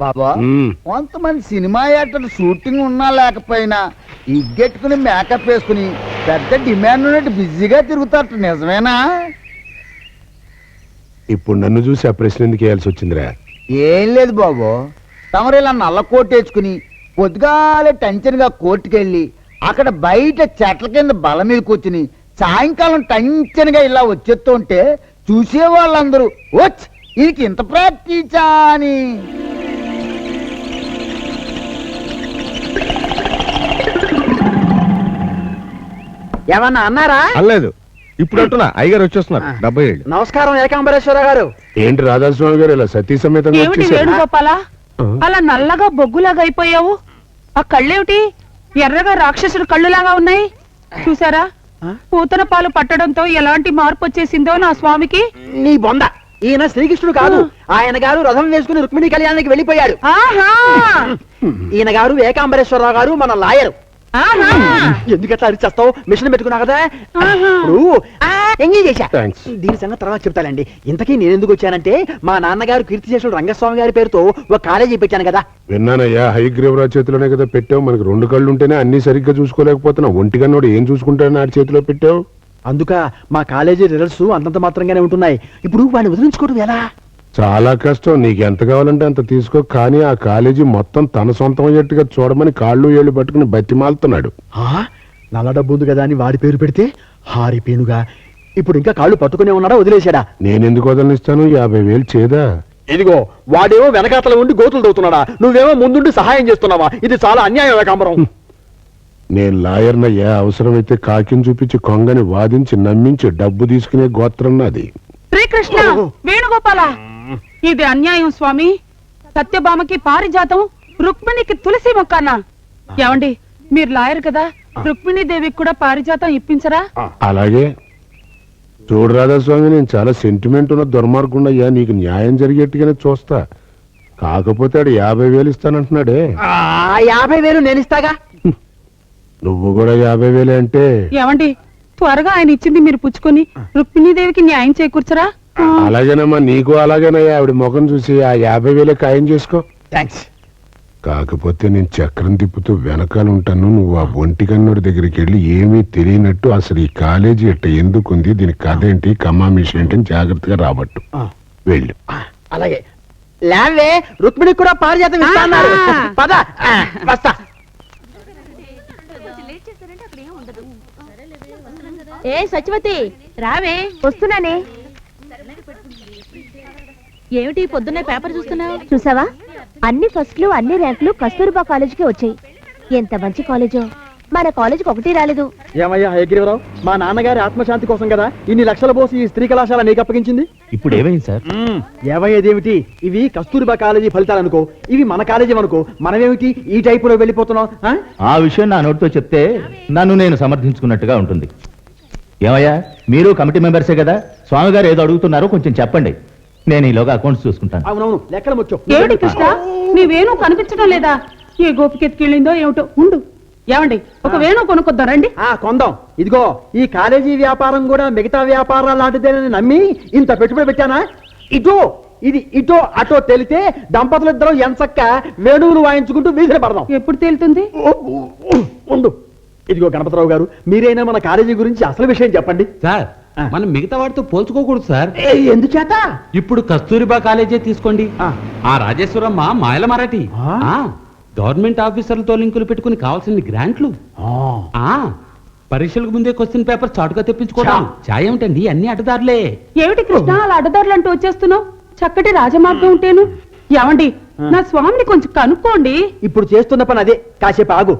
బాబా కొంతమంది cinema actor shooting ఉన్నా లేకపోయినా ఇగ్గెట్టుకుని మేకప్ వేసుకుని పెద్ద డిమాండ్ ఉన్నట్టు బిజీగా తిరుగుతారట, నిజమేనా? ఇప్పుడు నన్ను చూసి ఆ ప్రశ్న ఎందుకు వేయాల్సి వచ్చిందిరా? ఏం లేదు బాబు, తమరు ఇలా నల్ల కోట్ వేసుకుని పొద్దుగాలే టెన్షన్ గా కోర్టుకెళ్ళి అక్కడ బయట చెట్ల కింద బల మీద కూర్చుని సాయంకాలం టెన్షన్ గా ఇలా వచ్చేస్తూ ఉంటే చూసే వాళ్ళందరూ వచ్చి వీరికి ఇంత ప్రాక్టీసా అని. ఏమన్నా అన్నారా? అనలేదు, ఇప్పుడు అంటున్నా. అయ్యగారు వచ్చేస్తున్నారు. 70 ఏళ్ళు. నమస్కారం ఏకాంబరేశ్వర గారు. ఏంటి రాధాస్వామి గారు ఇలా సతీ సమేతంగా ఏమిటి వచ్చేసారు? వేణుగోపాలా, అలా నల్లగా బొగ్గులాగా అయిపోయావు? ఆ కళ్ళేమిటి ఎర్రగా రాక్షసుడు కళ్ళులాగా ఉన్నాయి? చూసారా, పూతన పాలు పట్టడంతో ఎలాంటి మార్పు వచ్చేసిందో నా స్వామికి. నీ బొంద, ఈయన శ్రీకృష్ణుడు కాదు. ఆయన గారు రథం వేసుకుని రుక్మిణి కళ్యాణానికి వెళ్ళిపోయాడు. ఈయన గారు ఏకాంబరేశ్వరరావు గారు, మన లాయరు. ఎందుకట్లా అరిచేస్తావు? మిషన్ పెట్టుకున్నా కదా. ఎంగేజ్ చేశా. దీని సంగతి తర్వాత చెప్తానండి. ఇంతకీ నేను ఎందుకు వచ్చానంటే, మా నాన్నగారు కీర్తిశేషుడు రంగస్వామి గారి పేరుతో ఒక కాలేజీ పెట్టాను కదా. విన్నానయ్యా, హయగ్రీవరావు చేతిలోనే కదా పెట్టావు. మనకి 2 కళ్ళు ఉంటేనే అన్ని సరిగ్గా చూసుకోలేకపోతున్నావు. ఒంటిగన్నోడు ఏం చూసుకుంటాడని ఆడి చేతిలో పెట్టావు. అందుక మా కాలేజీ రిజల్ట్స్ అంతంత మాత్రంగానే ఉంటున్నాయి. ఇప్పుడు వాడిని వదిలించుకోవడం ఎలా? చాలా కష్టం. నీకు ఎంత కావాలంటే అంత తీసుకో, కానీ ఆ కాలేజీ మొత్తం తన సొంతం అయ్యేట్టుగా చూడమని కాళ్ళు ఏళ్ళు పట్టుకుని బతిమాలుతున్నాడు. నల్ల డబ్బు ఉంది కదా అని వాడి పేరు పెడితే హారిపేనుగా ఇప్పుడు ఇంకా కాళ్ళు పట్టుకునే ఉన్నాడా, వదిలేశాడా? నేనెందుకు వదలనిస్తాను? 50,000 చేదా? ఇదిగో వాడేమో వెనకాతల ఉండి గోతులు తవ్వుతున్నాడా, నువ్వేమో ముందుండి సహాయం చేస్తున్నావా? ఇది చాలా అన్యాయం ఏకాంబరం. నేను లాయర్నయ్యా. అవసరమైతే కాకిని చూపించి కొంగని వాదించి నమ్మించి డబ్బు తీసుకునే గోత్రం నాది. శ్రీకృష్ణ, వేణుగోపాల, ఇది అన్యాయం స్వామి. సత్యభామకి పారిజాతం, రుక్మిణికి తులసి మొక్కన్నా. ఏమండి, మీరు లాయర్ కదా, రుక్మిణి దేవికి కూడా పారిజాతం ఇప్పించరా? అలాగే చూడు రాధాస్వామి, నేను చాలా సెంటిమెంట్ ఉన్న దుర్మార్గుండయ్యా. నీకు న్యాయం జరిగేట్టుగానే చూస్తా. కాకపోతే ఆడు 50,000 ఇస్తానంటున్నాడే. 50,000 నేను ఇస్తాగా. నువ్వు కూడా 50,000 అంటే? ఏమండి, త్వరగా ఆయన ఇచ్చింది మీరు పుచ్చుకొని రుక్మిణీదేవికి న్యాయం చేకూర్చరా? అలాగేనమ్మా, నీకు అలాగేనయ్యా. ఆవిడ ముఖం చూసి ఆ 50,000 ఖాయం చేసుకో. థాంక్స్. కాకపోతే నేను చక్రం తిప్పుతూ వెనకాల ఉంటాను. నువ్వు ఆ ఒంటికన్నుడి దగ్గరికి వెళ్ళి ఏమీ తెలియనట్టు అసలు ఈ కాలేజీ ఎట్ట ఎందుకుంది, దీని కథ ఏంటి, కమామిషన్ ఏంటి అని జాగ్రత్తగా రాబట్టు. వెళ్ళు. అలాగే. లేవే, రుక్మిణికి కూడా పారిజాతం ఇస్తాన్నారు. పద వస్తా. ఏ సత్యవతి, రావే. వస్తున్నానే. ఏమిటి పొద్దున్నే పేపర్ చూస్తున్నావు? చూసావా, అన్ని ఫస్ట్లు అన్ని ర్యాంకులు కస్తూర్బా కాలేజీకి వచ్చాయి. ఎంత మంచి కాలేజో. మన కాలేజీకి ఒకటి రాలేదు. ఏమయ్యా హయగ్రీవరావు, మా నాన్నగారి ఆత్మశాంతి కోసం కదా ఇన్ని లక్షల పోసి ఈ స్త్రీ కళాశాల నీకు అప్పగించింది. ఇప్పుడు ఏమైంది సార్? ఏమయ్యేదేమిటి? ఇవి కస్తూర్బా కాలేజీ ఫలితాలు అనుకో, ఇవి మన కాలేజీ అనుకో. మనమేమిటి ఈ టైపులో వెళ్ళిపోతున్నాం? ఆ విషయం నా నోటితో చెప్తే నన్ను నేను సమర్థించుకున్నట్టుగా ఉంటుంది. ఏమయ్యా, మీరు కమిటీ మెంబర్సే కదా, స్వామి గారు ఏదో అడుగుతున్నారో కొంచెం చెప్పండి. నేను ఈలోగా అకౌంట్స్ చూసుకుంటాను. అవునవును, లెక్కలు ముఖ్యం. ఏమిటి కృష్ణ, నీవేణు కనిపించడం లేదా? ఏ గోపికెత్తికెళ్ళిందో ఏమిటో. ఉండు. ఏమండి, ఒక వేణు కొనుక్కొద్దాం రండి. కొందాం. ఇదిగో ఈ కాలేజీ వ్యాపారం కూడా మిగతా వ్యాపారాలు లాంటిదేనని నమ్మి ఇంత పెట్టుబడి పెట్టానా? ఇటో అటో తెలితే దంపతులిద్దరం ఎంచక్క వేణువులు వాయించుకుంటూ వీధిని పడదాం. ఎప్పుడు తేలుతుంది? ఉండు. ఇదిగో గణపతిరావు గారు, మీరైనా మన కాలేజీ గురించి అసలు విషయం చెప్పండి. సార్, మనం మిగతా వాటితో పోల్చుకోకూడదు సార్. ఎందుచేత? ఇప్పుడు కస్తూరిబా కాలేజే తీసుకోండి. ఆ రాజేశ్వరమ్మ మాయల మరాఠీ గవర్నమెంట్ ఆఫీసర్లతో లింకులు పెట్టుకుని కావాల్సిన గ్రాంట్లు, పరీక్షలకు ముందే క్వశ్చన్ పేపర్ చాటుగా తెప్పించుకోవడం, ఛాయ్ ఏమిటండి, అన్ని అడ్డదారులే. ఏమిటి కృష్ణ అలా అడ్డదారులు అంటూ వచ్చేస్తున్నావు? చక్కటి రాజమార్గం ఉంటేను. ఏమండి, నా స్వామిని కొంచెం కనుక్కోండి. ఇప్పుడు చేస్తున్న పని అదే. కాసేపు ఆగు.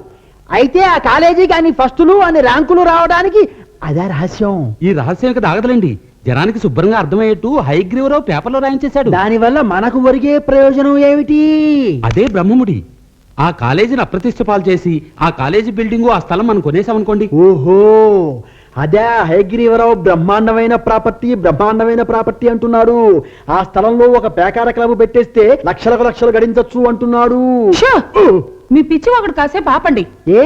అయితే ఆ కాలేజీ కానీ ఫస్టులు అని ర్యాంకులు రావడానికి అదే రహస్యం. ఈ రహస్యం కదా ఆగదలండి. జనానికి శుభ్రంగా అర్థమయ్యేట్టు హయగ్రీవరావు పేపర్లో రాయించేశాడు. దానివల్ల మనకు ఒరిగే ప్రయోజనం ఏమిటి? అదే బ్రహ్మముడి. ఆ కాలేజీని అప్రతిష్ట పాలు చేసి ఆ కాలేజీ బిల్డింగు ఆ స్థలం మనం కొనేసామనుకోండి. ఓహో, అదే హయగ్రీవరావు బ్రహ్మాండమైన ప్రాపర్టీ అంటున్నాడు. ఆ స్థలంలో ఒక పేకార క్లబ్ పెట్టేస్తే లక్షలకు లక్షలు గడించొచ్చు అంటున్నాడు. మీ పిచ్చి ఒకటి కాసేపు ఆపండి. ఏ?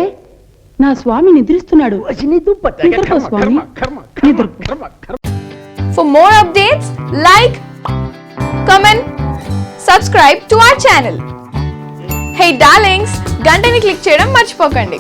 నా స్వామి నిద్రిస్తున్నాడు. For more updates, like, comment, subscribe to our channel. Hey darlings, గంటని click చేయడం మర్చిపోకండి.